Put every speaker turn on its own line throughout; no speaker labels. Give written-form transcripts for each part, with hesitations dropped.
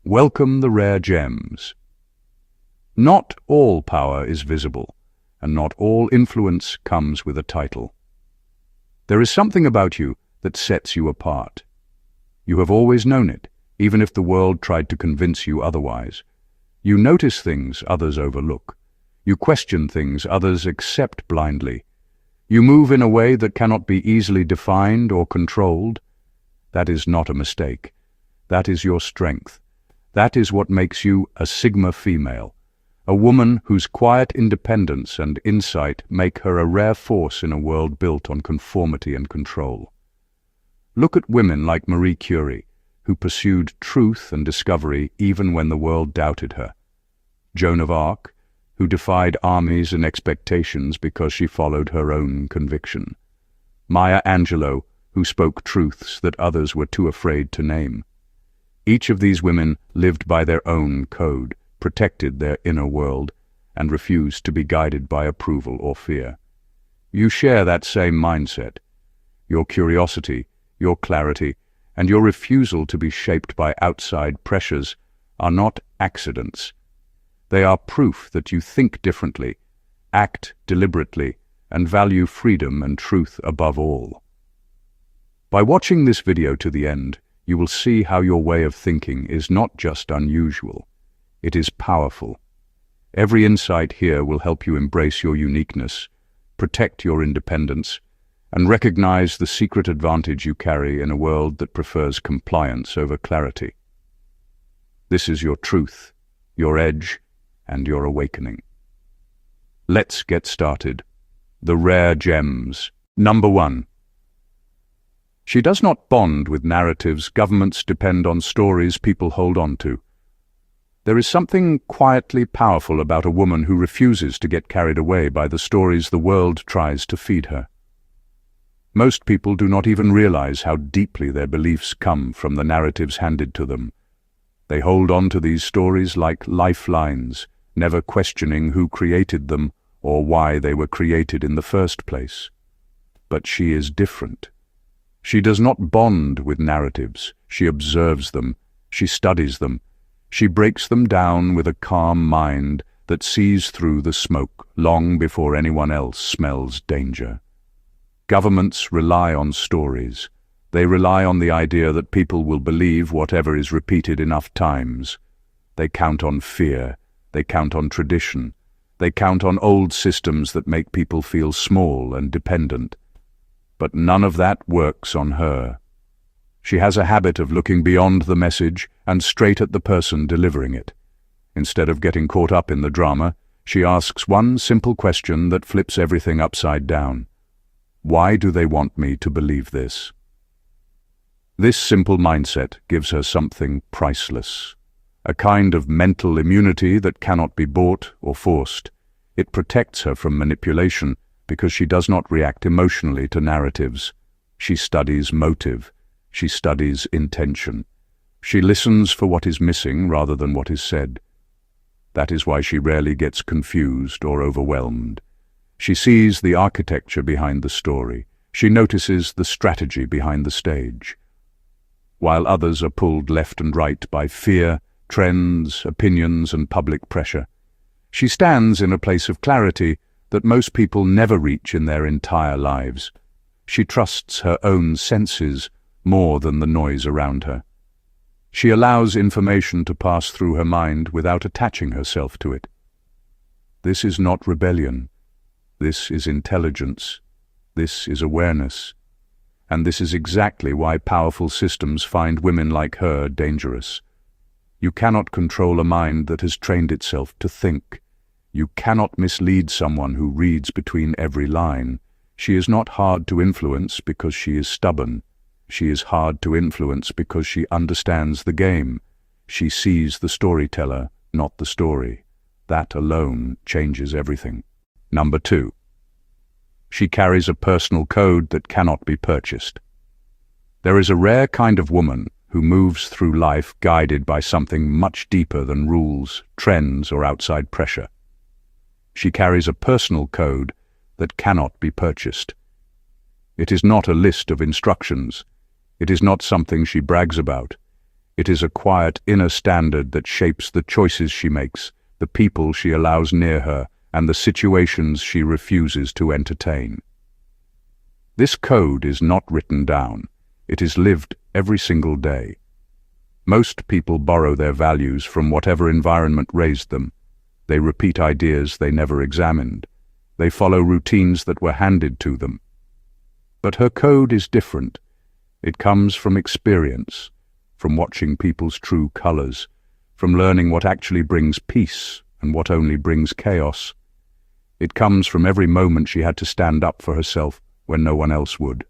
Welcome the rare gems. Not all power is visible, and not all influence comes with a title. There is something about you that sets you apart. You have always known it, even if the world tried to convince you otherwise. You notice things others overlook. You question things others accept blindly. You move in a way that cannot be easily defined or controlled. That is not a mistake. That is your strength. That is what makes you a Sigma female, a woman whose quiet independence and insight make her a rare force in a world built on conformity and control. Look at women like Marie Curie, who pursued truth and discovery even when the world doubted her. Joan of Arc, who defied armies and expectations because she followed her own conviction. Maya Angelou, who spoke truths that others were too afraid to name. Each of these women lived by their own code, protected their inner world, and refused to be guided by approval or fear. You share that same mindset. Your curiosity, your clarity, and your refusal to be shaped by outside pressures are not accidents. They are proof that you think differently, act deliberately, and value freedom and truth above all. By watching this video to the end, you will see how your way of thinking is not just unusual, it is powerful. Every insight here will help you embrace your uniqueness, protect your independence, and recognize the secret advantage you carry in a world that prefers compliance over clarity. This is your truth, your edge, and your awakening. Let's get started. The rare gems. Number 1. She does not bond with narratives governments depend on, stories people hold on to. There is something quietly powerful about a woman who refuses to get carried away by the stories the world tries to feed her. Most people do not even realize how deeply their beliefs come from the narratives handed to them. They hold on to these stories like lifelines, never questioning who created them or why they were created in the first place. But she is different. She does not bond with narratives. She observes them. She studies them. She breaks them down with a calm mind that sees through the smoke long before anyone else smells danger. Governments rely on stories. They rely on the idea that people will believe whatever is repeated enough times. They count on fear. They count on tradition. They count on old systems that make people feel small and dependent. But none of that works on her. She has a habit of looking beyond the message and straight at the person delivering it. Instead of getting caught up in the drama, she asks one simple question that flips everything upside down. Why do they want me to believe this? This simple mindset gives her something priceless, a kind of mental immunity that cannot be bought or forced. It protects her from manipulation because she does not react emotionally to narratives. She studies motive. She studies intention. She listens for what is missing rather than what is said. That is why she rarely gets confused or overwhelmed. She sees the architecture behind the story. She notices the strategy behind the stage. While others are pulled left and right by fear, trends, opinions, and public pressure, she stands in a place of clarity that most people never reach in their entire lives. She trusts her own senses more than the noise around her. She allows information to pass through her mind without attaching herself to it. This is not rebellion. This is intelligence. This is awareness. And this is exactly why powerful systems find women like her dangerous. You cannot control a mind that has trained itself to think. You cannot mislead someone who reads between every line. She is not hard to influence because she is stubborn. She is hard to influence because she understands the game. She sees the storyteller, not the story. That alone changes everything. Number 2. She carries a personal code that cannot be purchased. There is a rare kind of woman who moves through life guided by something much deeper than rules, trends, or outside pressure. She carries a personal code that cannot be purchased. It is not a list of instructions. It is not something she brags about. It is a quiet inner standard that shapes the choices she makes, the people she allows near her, and the situations she refuses to entertain. This code is not written down. It is lived every single day. Most people borrow their values from whatever environment raised them. They repeat ideas they never examined. They follow routines that were handed to them. But her code is different. It comes from experience, from watching people's true colors, from learning what actually brings peace and what only brings chaos. It comes from every moment she had to stand up for herself when no one else would.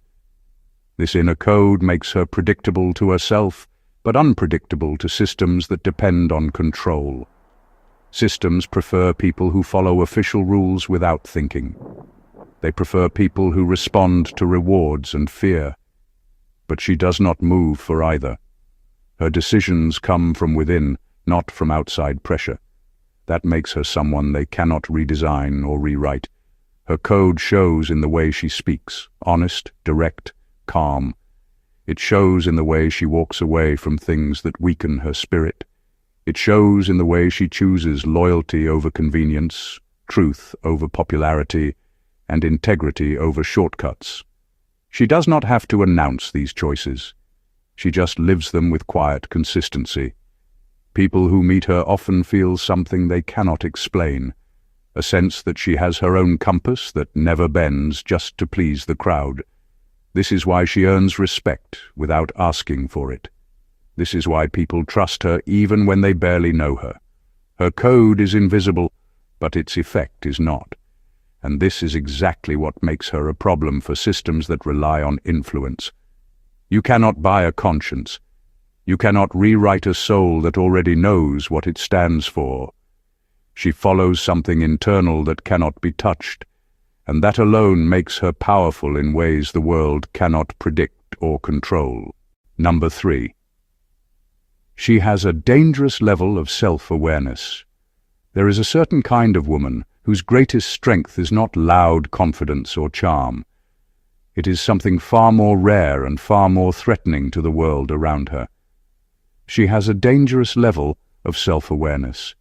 This inner code makes her predictable to herself, but unpredictable to systems that depend on control. Systems prefer people who follow official rules without thinking. They prefer people who respond to rewards and fear. But she does not move for either. Her decisions come from within, not from outside pressure. That makes her someone they cannot redesign or rewrite. Her code shows in the way she speaks, honest, direct, calm. It shows in the way she walks away from things that weaken her spirit. It shows in the way she chooses loyalty over convenience, truth over popularity, and integrity over shortcuts. She does not have to announce these choices. She just lives them with quiet consistency. People who meet her often feel something they cannot explain, a sense that she has her own compass that never bends just to please the crowd. This is why she earns respect without asking for it. This is why people trust her even when they barely know her. Her code is invisible, but its effect is not. And this is exactly what makes her a problem for systems that rely on influence. You cannot buy a conscience. You cannot rewrite a soul that already knows what it stands for. She follows something internal that cannot be touched, and that alone makes her powerful in ways the world cannot predict or control. Number 3. She has a dangerous level of self-awareness. There is a certain kind of woman whose greatest strength is not loud confidence or charm. It is something far more rare and far more threatening to the world around her. She has a dangerous level of self-awareness,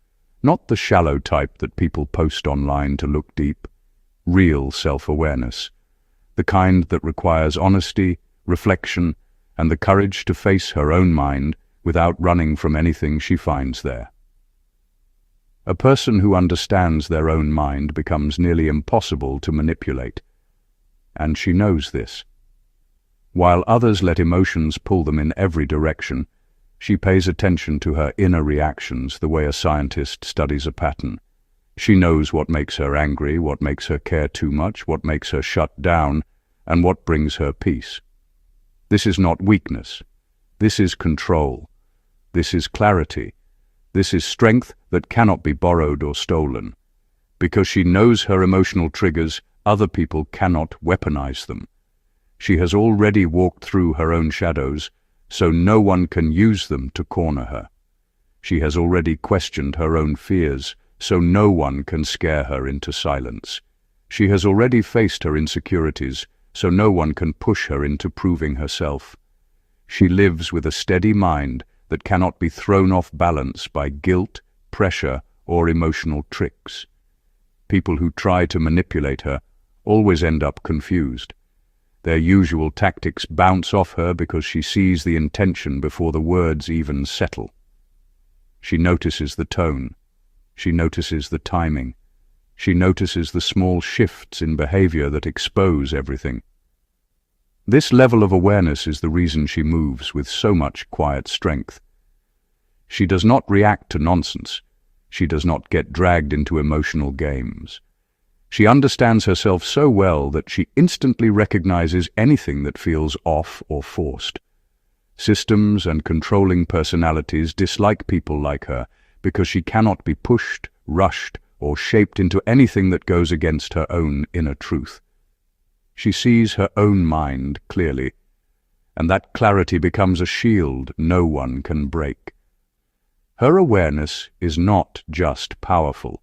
not the shallow type that people post online to look deep. Real self-awareness, the kind that requires honesty, reflection, and the courage to face her own mind without running from anything she finds there. A person who understands their own mind becomes nearly impossible to manipulate, and she knows this. While others let emotions pull them in every direction, she pays attention to her inner reactions the way a scientist studies a pattern. She knows what makes her angry, what makes her care too much, what makes her shut down, and what brings her peace. This is not weakness. This is control. This is clarity. This is strength that cannot be borrowed or stolen. Because she knows her emotional triggers, other people cannot weaponize them. She has already walked through her own shadows, so no one can use them to corner her. She has already questioned her own fears, so no one can scare her into silence. She has already faced her insecurities, so no one can push her into proving herself. She lives with a steady mind that cannot be thrown off balance by guilt, pressure, or emotional tricks. People who try to manipulate her always end up confused. Their usual tactics bounce off her because she sees the intention before the words even settle. She notices the tone. She notices the timing. She notices the small shifts in behavior that expose everything. This level of awareness is the reason she moves with so much quiet strength. She does not react to nonsense. She does not get dragged into emotional games. She understands herself so well that she instantly recognizes anything that feels off or forced. Systems and controlling personalities dislike people like her because she cannot be pushed, rushed, or shaped into anything that goes against her own inner truth. She sees her own mind clearly, and that clarity becomes a shield no one can break. Her awareness is not just powerful.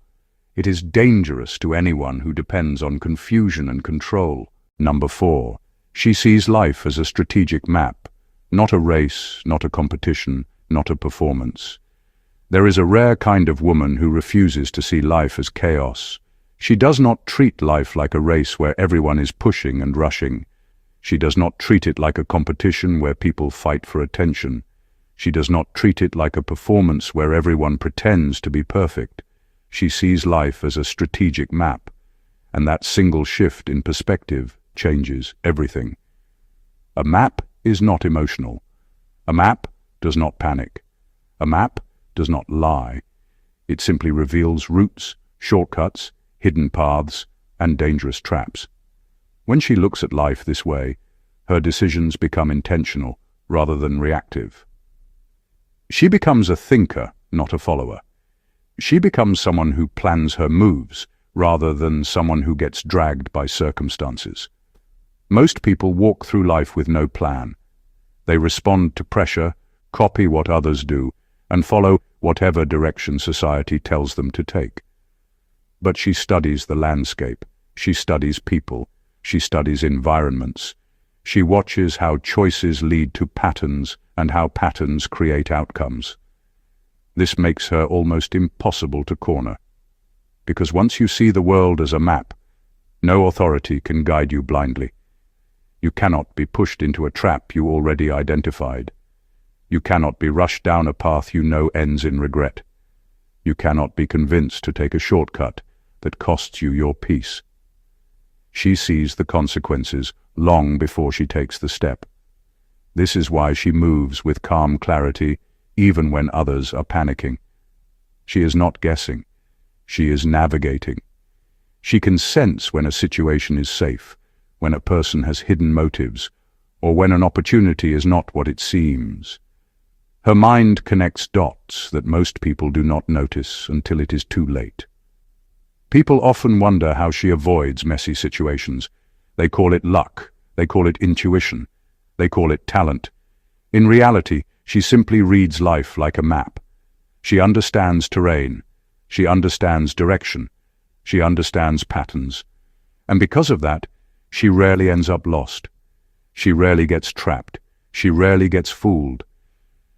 It is dangerous to anyone who depends on confusion and control. Number 4. She sees life as a strategic map, not a race, not a competition, not a performance. There is a rare kind of woman who refuses to see life as chaos. She does not treat life like a race where everyone is pushing and rushing. She does not treat it like a competition where people fight for attention. She does not treat it like a performance where everyone pretends to be perfect. She sees life as a strategic map, and that single shift in perspective changes everything. A map is not emotional. A map does not panic. A map does not lie. It simply reveals routes, shortcuts, hidden paths, and dangerous traps. When she looks at life this way, her decisions become intentional rather than reactive. She becomes a thinker, not a follower. She becomes someone who plans her moves rather than someone who gets dragged by circumstances. Most people walk through life with no plan. They respond to pressure, copy what others do, and follow whatever direction society tells them to take. But she studies the landscape. She studies people. She studies environments. She watches how choices lead to patterns and how patterns create outcomes. This makes her almost impossible to corner. Because once you see the world as a map, no authority can guide you blindly. You cannot be pushed into a trap you already identified. You cannot be rushed down a path you know ends in regret. You cannot be convinced to take a shortcut that costs you your peace. She sees the consequences long before she takes the step. This is why she moves with calm clarity even when others are panicking. She is not guessing. She is navigating. She can sense when a situation is safe, when a person has hidden motives, or when an opportunity is not what it seems. Her mind connects dots that most people do not notice until it is too late. People often wonder how she avoids messy situations. They call it luck. They call it intuition. They call it talent. In reality, she simply reads life like a map. She understands terrain. She understands direction. She understands patterns. And because of that, she rarely ends up lost. She rarely gets trapped. She rarely gets fooled.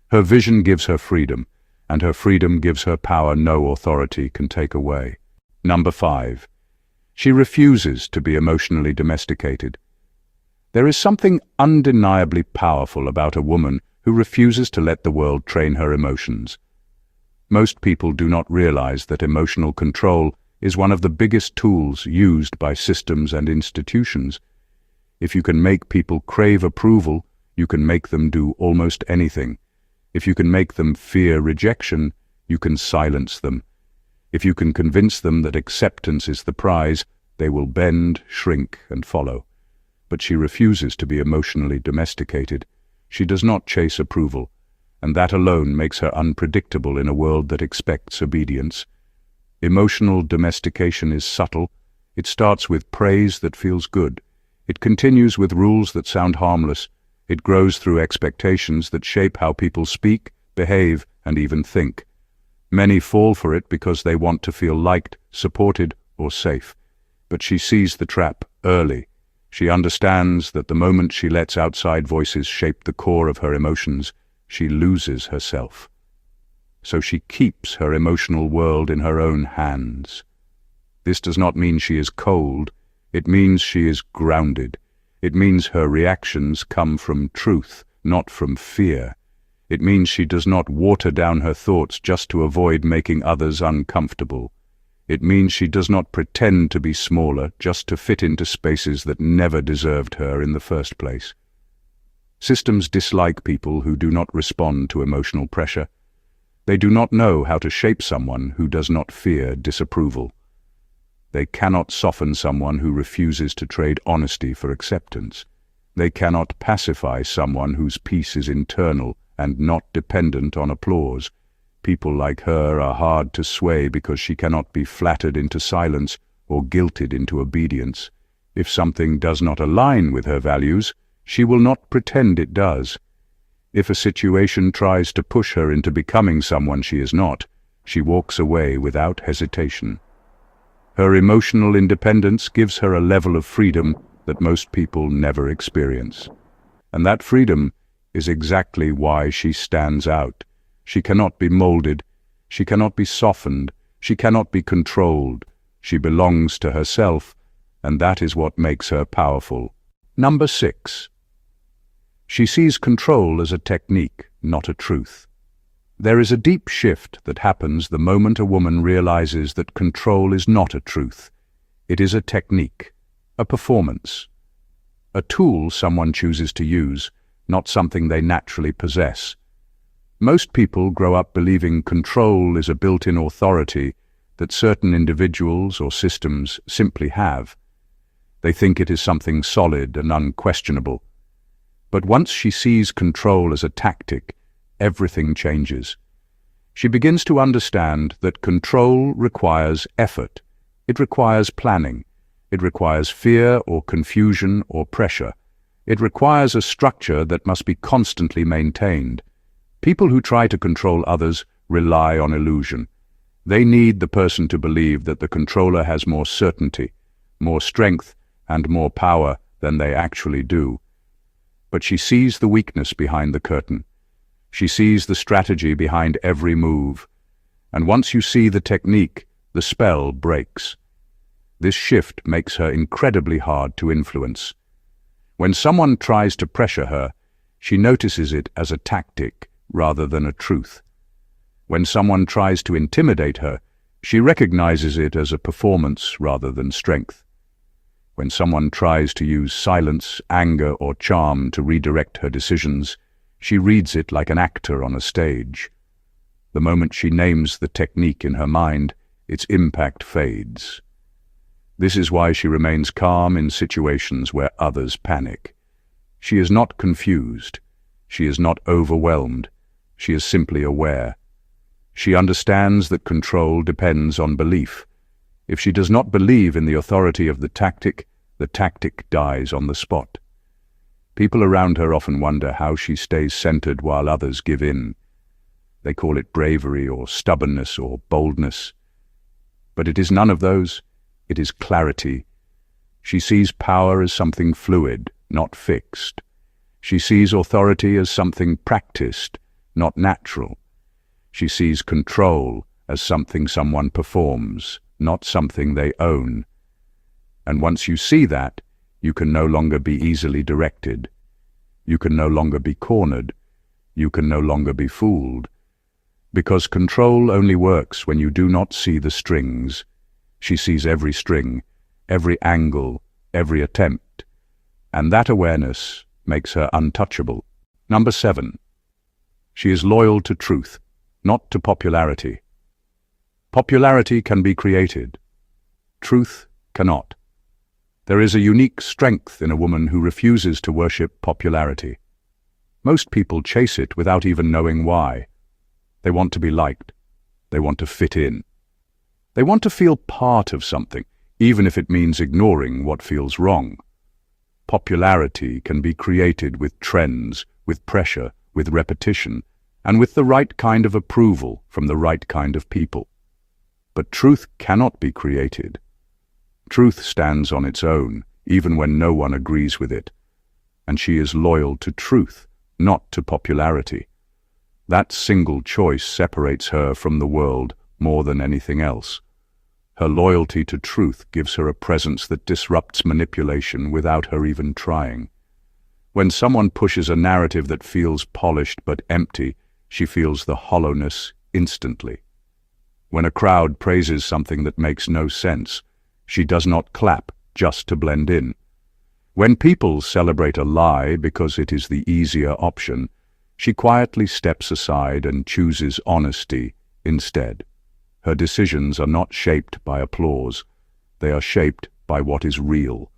Her vision gives her freedom, and her freedom gives her power no authority can take away. Number 5. She refuses to be emotionally domesticated. There is something undeniably powerful about a woman who refuses to let the world train her emotions. Most people do not realize that emotional control is one of the biggest tools used by systems and institutions. If you can make people crave approval, you can make them do almost anything. If you can make them fear rejection, you can silence them. If you can convince them that acceptance is the prize, they will bend, shrink, and follow. But she refuses to be emotionally domesticated. She does not chase approval, and that alone makes her unpredictable in a world that expects obedience. Emotional domestication is subtle. It starts with praise that feels good. It continues with rules that sound harmless. It grows through expectations that shape how people speak, behave, and even think. Many fall for it because they want to feel liked, supported, or safe. But she sees the trap early. She understands that the moment she lets outside voices shape the core of her emotions, she loses herself. So she keeps her emotional world in her own hands. This does not mean she is cold. It means she is grounded. It means her reactions come from truth, not from fear. It means she does not water down her thoughts just to avoid making others uncomfortable. It means she does not pretend to be smaller just to fit into spaces that never deserved her in the first place. Systems dislike people who do not respond to emotional pressure. They do not know how to shape someone who does not fear disapproval. They cannot soften someone who refuses to trade honesty for acceptance. They cannot pacify someone whose peace is internal and not dependent on applause. People like her are hard to sway because she cannot be flattered into silence or guilted into obedience. If something does not align with her values, she will not pretend it does. If a situation tries to push her into becoming someone she is not, she walks away without hesitation. Her emotional independence gives her a level of freedom that most people never experience. And that freedom is exactly why she stands out. She cannot be molded. She cannot be softened. She cannot be controlled. She belongs to herself, and that is what makes her powerful. Number 6. She sees control as a technique, not a truth. There is a deep shift that happens the moment a woman realizes that control is not a truth. It is a technique, a performance, a tool someone chooses to use, not something they naturally possess. Most people grow up believing control is a built-in authority that certain individuals or systems simply have. They think it is something solid and unquestionable. But once she sees control as a tactic, everything changes. She begins to understand that control requires effort. It requires planning. It requires fear or confusion or pressure. It requires a structure that must be constantly maintained. People who try to control others rely on illusion. They need the person to believe that the controller has more certainty, more strength, and more power than they actually do. But she sees the weakness behind the curtain. She sees the strategy behind every move. And once you see the technique, the spell breaks. This shift makes her incredibly hard to influence. When someone tries to pressure her, she notices it as a tactic rather than a truth. When someone tries to intimidate her, she recognizes it as a performance rather than strength. When someone tries to use silence, anger, or charm to redirect her decisions, she reads it like an actor on a stage. The moment she names the technique in her mind, its impact fades. This is why she remains calm in situations where others panic. She is not confused. She is not overwhelmed. She is simply aware. She understands that control depends on belief. If she does not believe in the authority of the tactic dies on the spot. People around her often wonder how she stays centered while others give in. They call it bravery or stubbornness or boldness. But it is none of those. It is clarity. She sees power as something fluid, not fixed. She sees authority as something practiced, not natural. She sees control as something someone performs, not something they own. And once you see that, you can no longer be easily directed. You can no longer be cornered. You can no longer be fooled. Because control only works when you do not see the strings. She sees every string, every angle, every attempt. And that awareness makes her untouchable. Number 7. She is loyal to truth, not to popularity. Popularity can be created. Truth cannot. There is a unique strength in a woman who refuses to worship popularity. Most people chase it without even knowing why. They want to be liked. They want to fit in. They want to feel part of something, even if it means ignoring what feels wrong. Popularity can be created with trends, with pressure, with repetition, and with the right kind of approval from the right kind of people. But truth cannot be created. Truth stands on its own, even when no one agrees with it. And she is loyal to truth, not to popularity. That single choice separates her from the world more than anything else. Her loyalty to truth gives her a presence that disrupts manipulation without her even trying. When someone pushes a narrative that feels polished but empty, she feels the hollowness instantly. When a crowd praises something that makes no sense, she does not clap just to blend in. When people celebrate a lie because it is the easier option, she quietly steps aside and chooses honesty instead. Her decisions are not shaped by applause. They are shaped by what is real.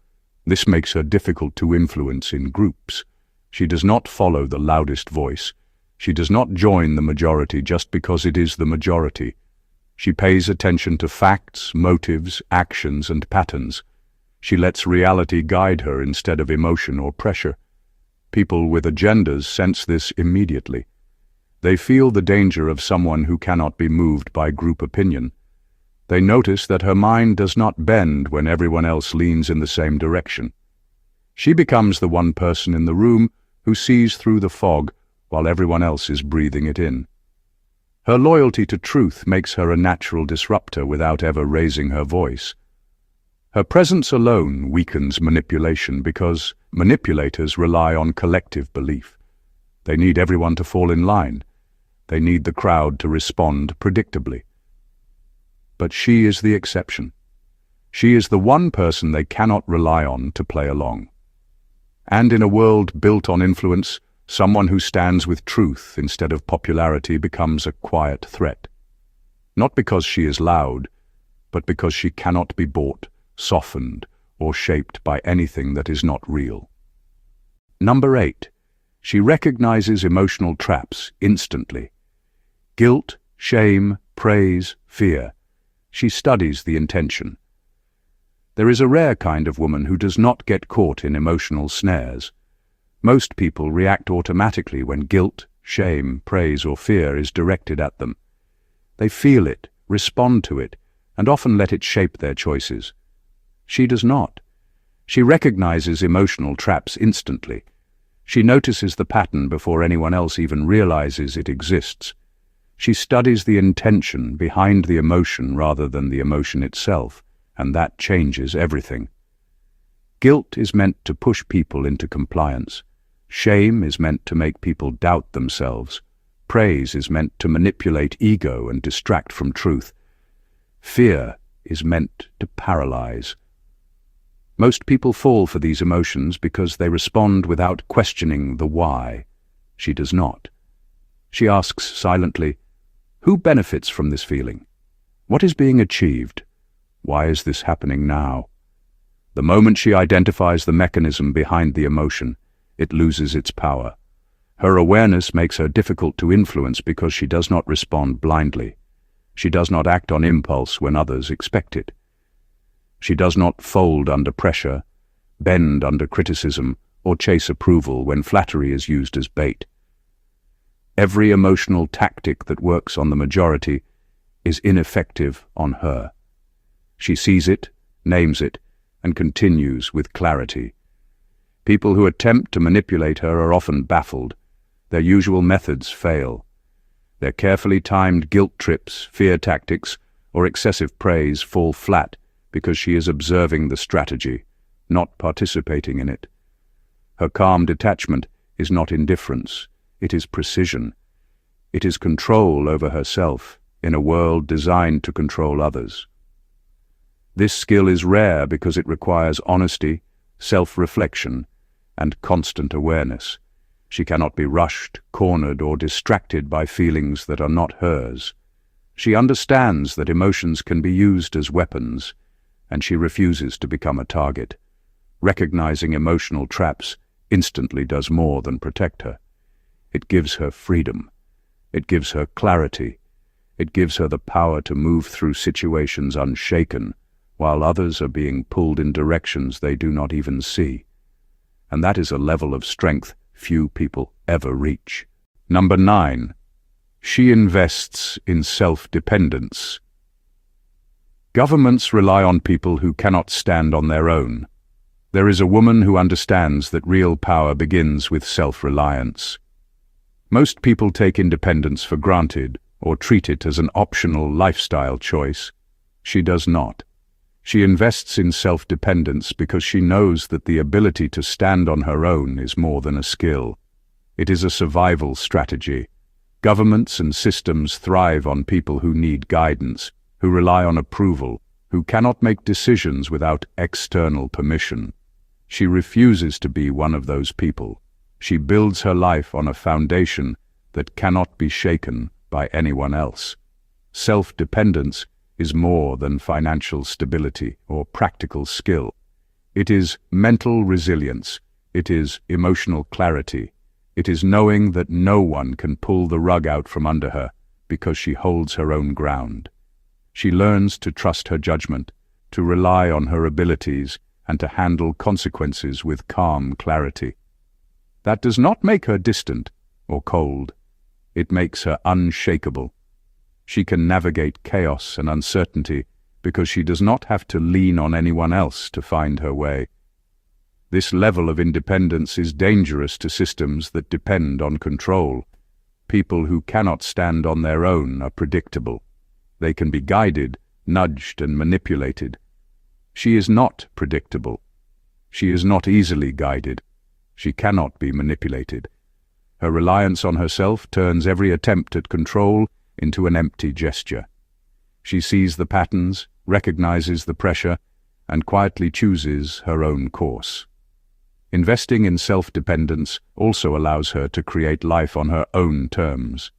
This makes her difficult to influence in groups. She does not follow the loudest voice. She does not join the majority just because it is the majority. She pays attention to facts, motives, actions, and patterns. She lets reality guide her instead of emotion or pressure. People with agendas sense this immediately. They feel the danger of someone who cannot be moved by group opinion. They notice that her mind does not bend when everyone else leans in the same direction. She becomes the one person in the room who sees through the fog while everyone else is breathing it in. Her loyalty to truth makes her a natural disruptor without ever raising her voice. Her presence alone weakens manipulation because manipulators rely on collective belief. They need everyone to fall in line. They need the crowd to respond predictably. But she is the exception. She is the one person they cannot rely on to play along. And in a world built on influence, someone who stands with truth instead of popularity becomes a quiet threat. Not because she is loud, but because she cannot be bought, softened, or shaped by anything that is not real. Number 8. She recognizes emotional traps instantly. Guilt, shame, praise, fear. She studies the intention. There is a rare kind of woman who does not get caught in emotional snares. Most people react automatically when guilt, shame, praise, or fear is directed at them. They feel it, respond to it, and often let it shape their choices. She does not. She recognizes emotional traps instantly. She notices the pattern before anyone else even realizes it exists. She studies the intention behind the emotion rather than the emotion itself, and that changes everything. Guilt is meant to push people into compliance. Shame is meant to make people doubt themselves. Praise is meant to manipulate ego and distract from truth. Fear is meant to paralyze. Most people fall for these emotions because they respond without questioning the why. She does not. She asks silently, who benefits from this feeling? What is being achieved? Why is this happening now? The moment she identifies the mechanism behind the emotion, it loses its power. Her awareness makes her difficult to influence because she does not respond blindly. She does not act on impulse when others expect it. She does not fold under pressure, bend under criticism, or chase approval when flattery is used as bait. Every emotional tactic that works on the majority is ineffective on her. She sees it, names it, and continues with clarity. People who attempt to manipulate her are often baffled. Their usual methods fail. Their carefully timed guilt trips, fear tactics, or excessive praise fall flat because she is observing the strategy, not participating in it. Her calm detachment is not indifference, it is precision. It is control over herself in a world designed to control others. This skill is rare because it requires honesty, self-reflection, and constant awareness. She cannot be rushed, cornered, or distracted by feelings that are not hers. She understands that emotions can be used as weapons, and she refuses to become a target. Recognizing emotional traps instantly does more than protect her. It gives her freedom. It gives her clarity. It gives her the power to move through situations unshaken, while others are being pulled in directions they do not even see. And that is a level of strength few people ever reach. Number 9. She invests in self-dependence. Governments rely on people who cannot stand on their own. There is a woman who understands that real power begins with self-reliance. Most people take independence for granted or treat it as an optional lifestyle choice. She does not. She invests in self-dependence because she knows that the ability to stand on her own is more than a skill. It is a survival strategy. Governments and systems thrive on people who need guidance, who rely on approval, who cannot make decisions without external permission. She refuses to be one of those people. She builds her life on a foundation that cannot be shaken by anyone else. Self-dependence is more than financial stability or practical skill. It is mental resilience. It is emotional clarity. It is knowing that no one can pull the rug out from under her because she holds her own ground. She learns to trust her judgment, to rely on her abilities, and to handle consequences with calm clarity. That does not make her distant or cold. It makes her unshakable. She can navigate chaos and uncertainty because she does not have to lean on anyone else to find her way. This level of independence is dangerous to systems that depend on control. People who cannot stand on their own are predictable. They can be guided, nudged, and manipulated. She is not predictable. She is not easily guided. She cannot be manipulated. Her reliance on herself turns every attempt at control into an empty gesture. She sees the patterns, recognizes the pressure, and quietly chooses her own course. Investing in self-dependence also allows her to create life on her own terms.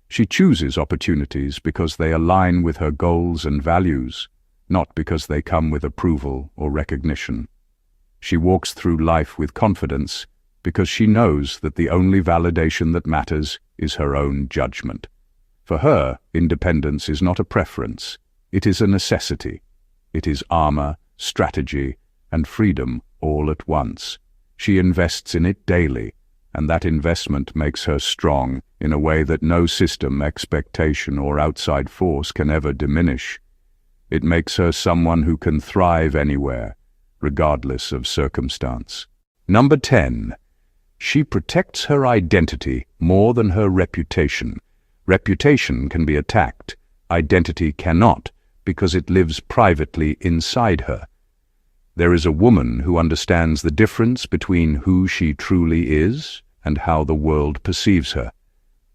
She chooses opportunities because they align with her goals and values, not because they come with approval or recognition. She walks through life with confidence because she knows that the only validation that matters is her own judgment. For her, independence is not a preference, it is a necessity. It is armor, strategy, and freedom all at once. She invests in it daily, and that investment makes her strong in a way that no system, expectation, or outside force can ever diminish. It makes her someone who can thrive anywhere, regardless of circumstance. Number 10. She protects her identity more than her reputation. Reputation can be attacked. Identity cannot, because it lives privately inside her. There is a woman who understands the difference between who she truly is and how the world perceives her.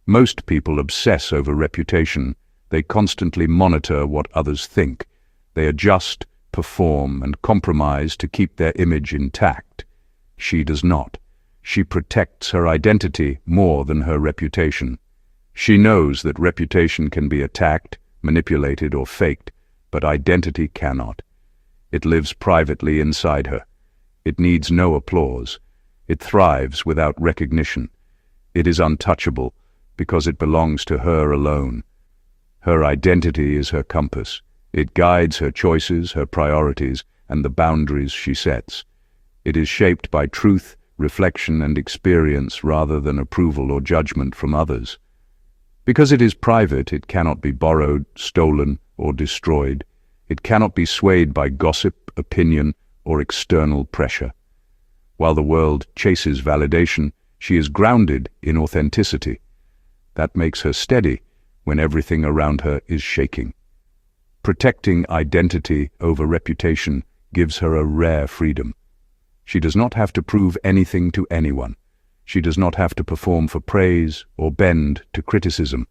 Most people obsess over reputation. They constantly monitor what others think. They adjust, perform, and compromise to keep their image intact. She does not. She protects her identity more than her reputation. She knows that reputation can be attacked, manipulated, or faked, but identity cannot. It lives privately inside her. It needs no applause. It thrives without recognition. It is untouchable because it belongs to her alone. Her identity is her compass. It guides her choices, her priorities, and the boundaries she sets. It is shaped by truth, reflection, and experience rather than approval or judgment from others. Because it is private, it cannot be borrowed, stolen, or destroyed. It cannot be swayed by gossip, opinion, or external pressure. While the world chases validation, she is grounded in authenticity. That makes her steady when everything around her is shaking. Protecting identity over reputation gives her a rare freedom. She does not have to prove anything to anyone. She does not have to perform for praise or bend to criticism.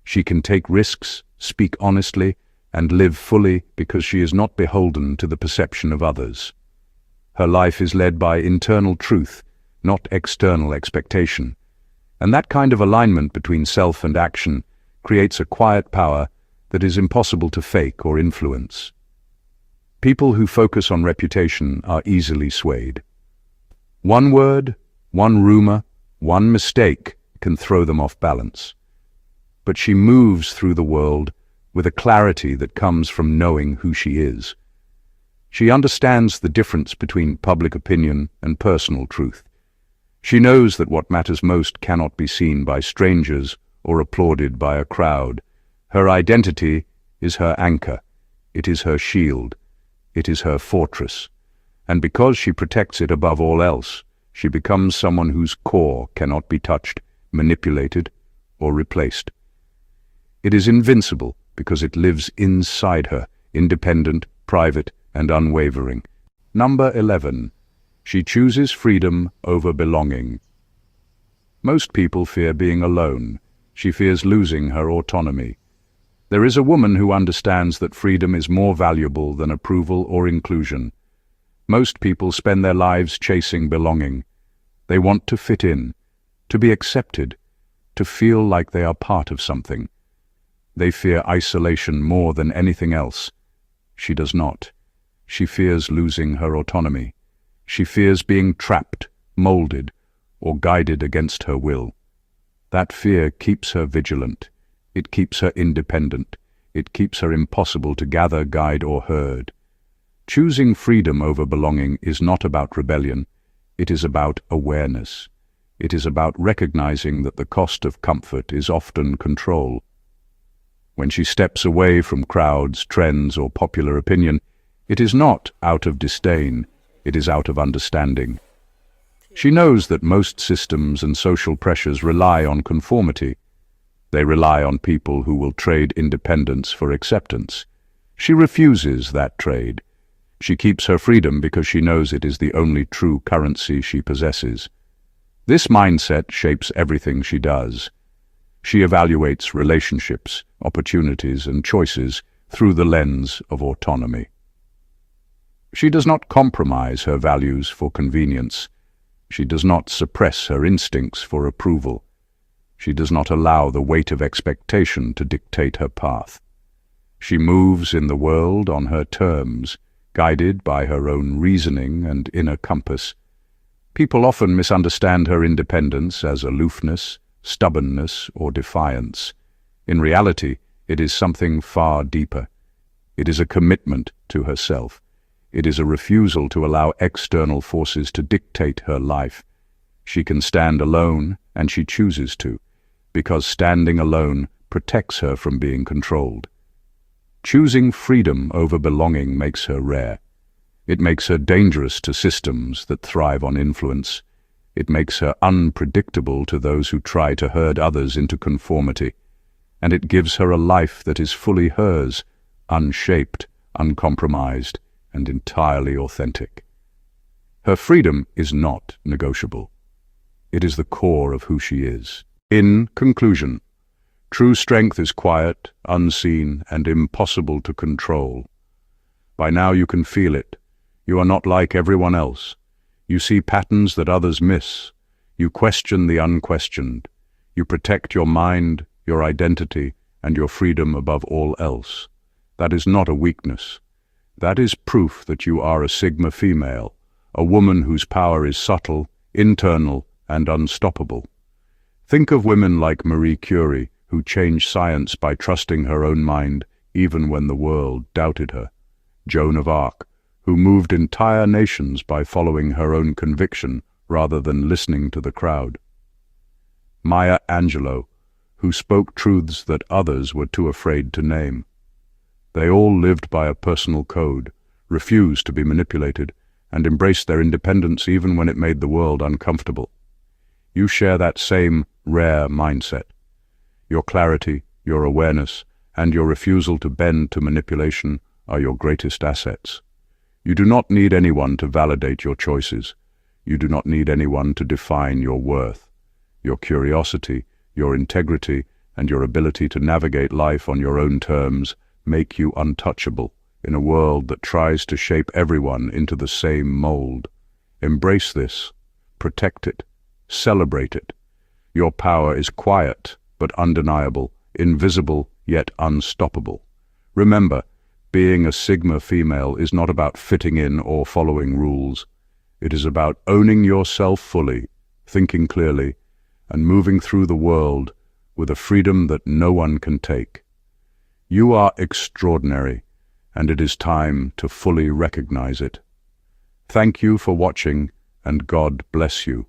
She can take risks, speak honestly, and live fully because she is not beholden to the perception of others. Her life is led by internal truth, not external expectation. And that kind of alignment between self and action creates a quiet power that is impossible to fake or influence. People who focus on reputation are easily swayed. One word, one rumor, one mistake can throw them off balance. But she moves through the world with a clarity that comes from knowing who she is. She understands the difference between public opinion and personal truth. She knows that what matters most cannot be seen by strangers or applauded by a crowd. Her identity is her anchor. It is her shield. It is her fortress. And because she protects it above all else, she becomes someone whose core cannot be touched, manipulated, or replaced. It is invincible because it lives inside her, independent, private, and unwavering. Number 11. She chooses freedom over belonging. Most people fear being alone. She fears losing her autonomy. There is a woman who understands that freedom is more valuable than approval or inclusion. Most people spend their lives chasing belonging. They want to fit in, to be accepted, to feel like they are part of something. They fear isolation more than anything else. She does not. She fears losing her autonomy. She fears being trapped, molded, or guided against her will. That fear keeps her vigilant. It keeps her independent. It keeps her impossible to gather, guide, or herd. Choosing freedom over belonging is not about rebellion. It is about awareness. It is about recognizing that the cost of comfort is often control. When she steps away from crowds, trends, or popular opinion, it is not out of disdain, it is out of understanding. She knows that most systems and social pressures rely on conformity. They rely on people who will trade independence for acceptance. She refuses that trade. She keeps her freedom because she knows it is the only true currency she possesses. This mindset shapes everything she does. She evaluates relationships, opportunities, and choices through the lens of autonomy. She does not compromise her values for convenience. She does not suppress her instincts for approval. She does not allow the weight of expectation to dictate her path. She moves in the world on her terms, guided by her own reasoning and inner compass. People often misunderstand her independence as aloofness, stubbornness, or defiance. In reality, it is something far deeper. It is a commitment to herself. It is a refusal to allow external forces to dictate her life. She can stand alone, and she chooses to, because standing alone protects her from being controlled. Choosing freedom over belonging makes her rare. It makes her dangerous to systems that thrive on influence. It makes her unpredictable to those who try to herd others into conformity. And it gives her a life that is fully hers, unshaped, uncompromised, and entirely authentic. Her freedom is not negotiable. It is the core of who she is. In conclusion, true strength is quiet, unseen, and impossible to control. By now you can feel it. You are not like everyone else. You see patterns that others miss. You question the unquestioned. You protect your mind, your identity, and your freedom above all else. That is not a weakness. That is proof that you are a Sigma female, a woman whose power is subtle, internal, and unstoppable. Think of women like Marie Curie, who changed science by trusting her own mind, even when the world doubted her. Joan of Arc, who moved entire nations by following her own conviction rather than listening to the crowd. Maya Angelou, who spoke truths that others were too afraid to name. They all lived by a personal code, refused to be manipulated, and embraced their independence even when it made the world uncomfortable. You share that same rare mindset. Your clarity, your awareness, and your refusal to bend to manipulation are your greatest assets. You do not need anyone to validate your choices. You do not need anyone to define your worth. Your curiosity, your integrity, and your ability to navigate life on your own terms make you untouchable in a world that tries to shape everyone into the same mold. Embrace this, protect it, celebrate it. Your power is quiet but undeniable, invisible yet unstoppable. Remember, being a Sigma female is not about fitting in or following rules. It is about owning yourself fully, thinking clearly, and moving through the world with a freedom that no one can take. You are extraordinary, and it is time to fully recognize it. Thank you for watching, and God bless you.